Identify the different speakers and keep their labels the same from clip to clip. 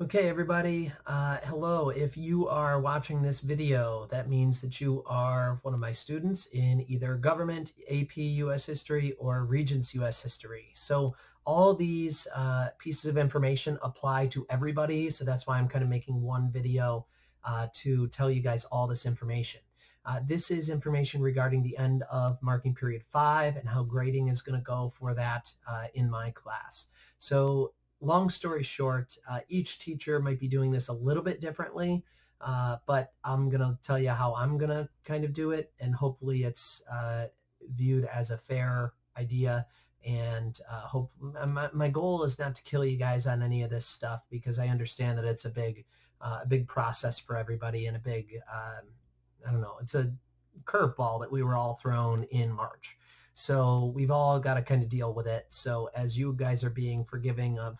Speaker 1: Okay, everybody, hello. If you are watching this video, that means that you are one of my students in either Government, AP US History, or Regents US History. So all these pieces of information apply to everybody, so that's why I'm kind of making one video to tell you guys all this information. This is information regarding the end of marking period 5 and how grading is going to go for that in my class. So long story short, each teacher might be doing this a little bit differently, but I'm going to tell you how I'm going to kind of do it, and hopefully it's viewed as a fair idea. And my goal is not to kill you guys on any of this stuff, because I understand that it's a big process for everybody, and a big, I don't know, it's a curveball that we were all thrown in March. So we've all got to kind of deal with it. So as you guys are being forgiving of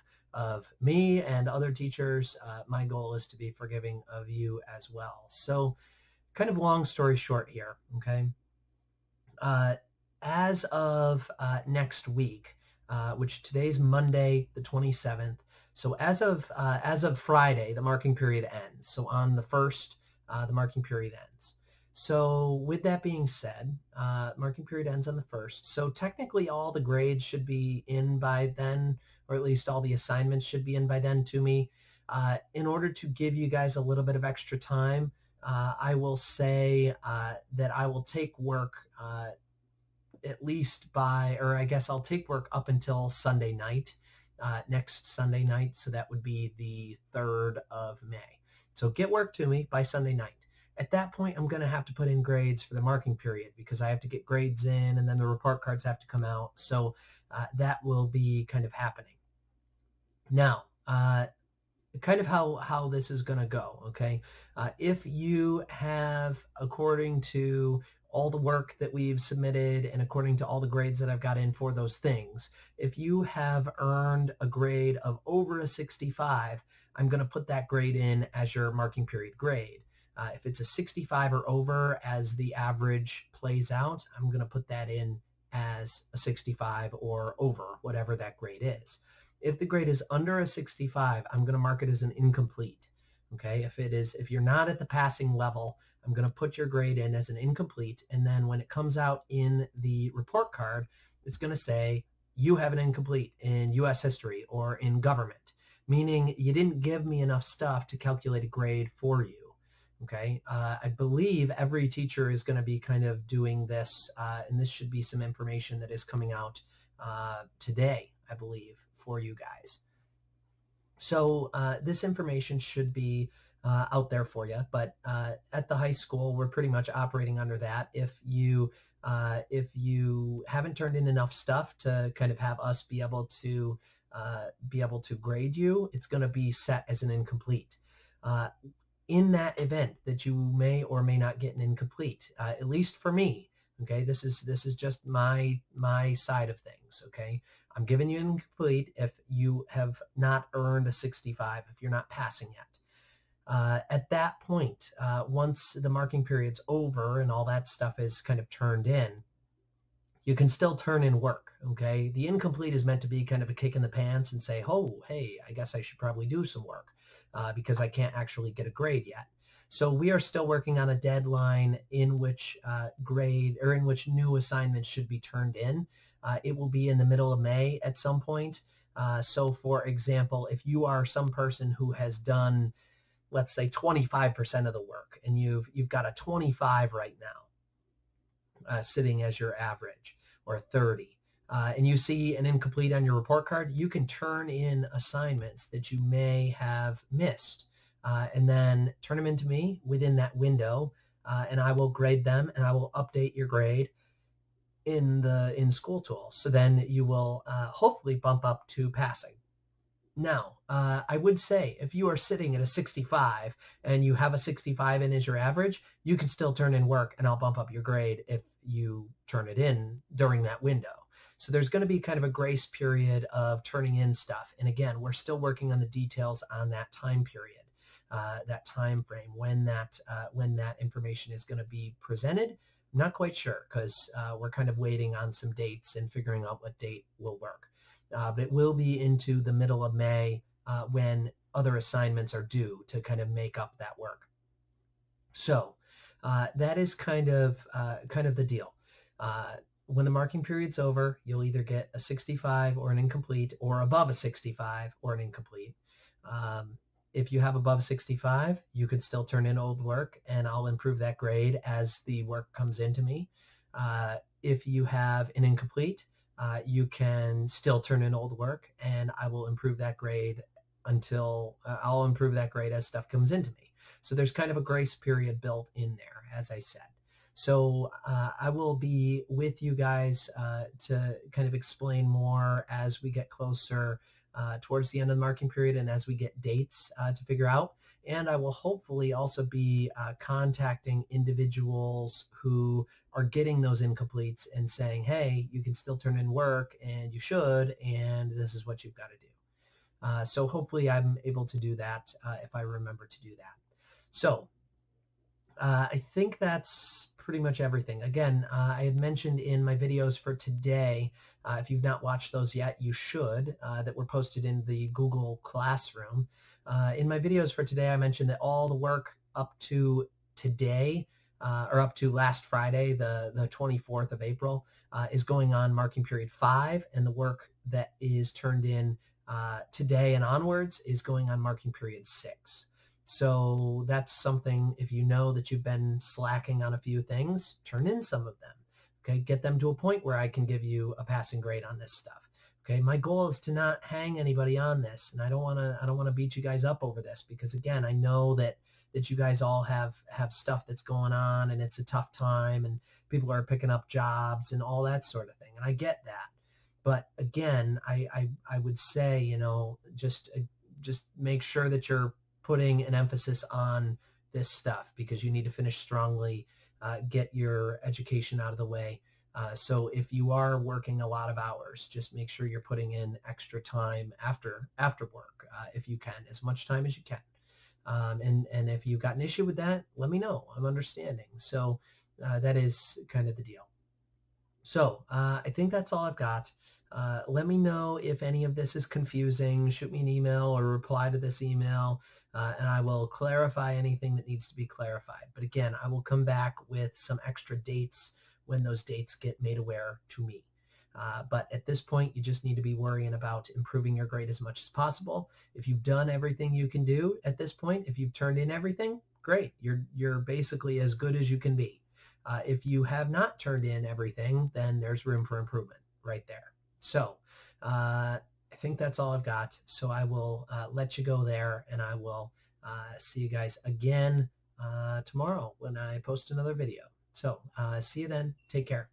Speaker 1: me and other teachers, my goal is to be forgiving of you as well. So kind of long story short here, okay? As of next week, which today's Monday, the 27th, so as of Friday, the marking period ends. So on the 1st, the marking period ends. So with that being said, marking period ends on the 1st. So technically all the grades should be in by then, or at least all the assignments should be in by then to me. In order to give you guys a little bit of extra time, I will say that I will take work at least by, or I guess I'll take work up until Sunday night, next Sunday night. So that would be the 3rd of May. So get work to me by Sunday night. At that point, I'm going to have to put in grades for the marking period, because I have to get grades in, and then the report cards have to come out. So that will be kind of happening. Now, kind of how this is going to go, okay? If you have, according to all the work that we've submitted and according to all the grades that I've got in for those things, if you have earned a grade of over a 65, I'm going to put that grade in as your marking period grade. If it's a 65 or over as the average plays out, I'm going to put that in as a 65 or over, whatever that grade is. If the grade is under a 65, I'm going to mark it as an incomplete. Okay, if you're not at the passing level, I'm going to put your grade in as an incomplete, and then when it comes out in the report card, it's going to say you have an incomplete in U.S. history or in government, meaning you didn't give me enough stuff to calculate a grade for you. Okay, I believe every teacher is going to be kind of doing this, and this should be some information that is coming out today, I believe, for you guys. So this information should be out there for you, but at the high school, we're pretty much operating under that. If you haven't turned in enough stuff to kind of have us be able to grade you, it's going to be set as an incomplete. In that event that you may or may not get an incomplete, at least for me, okay, this is just my side of things, okay? I'm giving you an incomplete if you have not earned a 65, if you're not passing yet. At that point, once the marking period's over and all that stuff is kind of turned in, you can still turn in work, okay? The incomplete is meant to be kind of a kick in the pants and say, oh, hey, I guess I should probably do some work because I can't actually get a grade yet. So we are still working on a deadline in which in which new assignments should be turned in. It will be in the middle of May at some point. So for example, if you are some person who has done, let's say 25% of the work, and you've got a 25 right now, sitting as your average, or 30, and you see an incomplete on your report card, you can turn in assignments that you may have missed, and then turn them into me within that window, and I will grade them, and I will update your grade in School Tools. So then you will hopefully bump up to passing. Now, I would say if you are sitting at a 65 and you have a 65 in as your average, you can still turn in work, and I'll bump up your grade if you turn it in during that window. So there's going to be kind of a grace period of turning in stuff. And again, we're still working on the details on that time period, that time frame, when that information is going to be presented. I'm not quite sure, because we're kind of waiting on some dates and figuring out what date will work. But it will be into the middle of May when other assignments are due to kind of make up that work. So that is kind of the deal. When the marking period's over, you'll either get a 65 or an incomplete, or above a 65 or an incomplete. If you have above 65, you could still turn in old work, and I'll improve that grade as the work comes into me. If you have an incomplete, you can still turn in old work, and I will improve that grade until I'll improve that grade as stuff comes into me. So there's kind of a grace period built in there, as I said. So I will be with you guys to kind of explain more as we get closer towards the end of the marking period and as we get dates to figure out. And I will hopefully also be contacting individuals who are getting those incompletes and saying, hey, you can still turn in work and you should, and this is what you've got to do. So hopefully I'm able to do that if I remember to do that. So I think that's pretty much everything. Again, I had mentioned in my videos for today, if you've not watched those yet, you should, that were posted in the Google Classroom. In my videos for today, I mentioned that all the work up to today, or up to last Friday, the 24th of April, is going on marking period 5, and the work that is turned in today and onwards is going on marking period 6. So that's something, if you know that you've been slacking on a few things, turn in some of them. Okay, get them to a point where I can give you a passing grade on this stuff. Okay, my goal is to not hang anybody on this, and I don't want to beat you guys up over this, because again, I know that you guys all have stuff that's going on, and it's a tough time, and people are picking up jobs and all that sort of thing, and I get that. But again, I would say, you know, just make sure that you're putting an emphasis on this stuff, because you need to finish strongly, get your education out of the way. So if you are working a lot of hours, just make sure you're putting in extra time after work, if you can, as much time as you can. And if you've got an issue with that, let me know. I'm understanding. So that is kind of the deal. So I think that's all I've got. Let me know if any of this is confusing. Shoot me an email or reply to this email, and I will clarify anything that needs to be clarified. But again, I will come back with some extra dates when those dates get made aware to me. But at this point, you just need to be worrying about improving your grade as much as possible. If you've done everything you can do at this point, if you've turned in everything, great. You're basically as good as you can be. If you have not turned in everything, then there's room for improvement right there. So I think that's all I've got. So I will let you go there, and I will see you guys again tomorrow when I post another video. So see you then. Take care.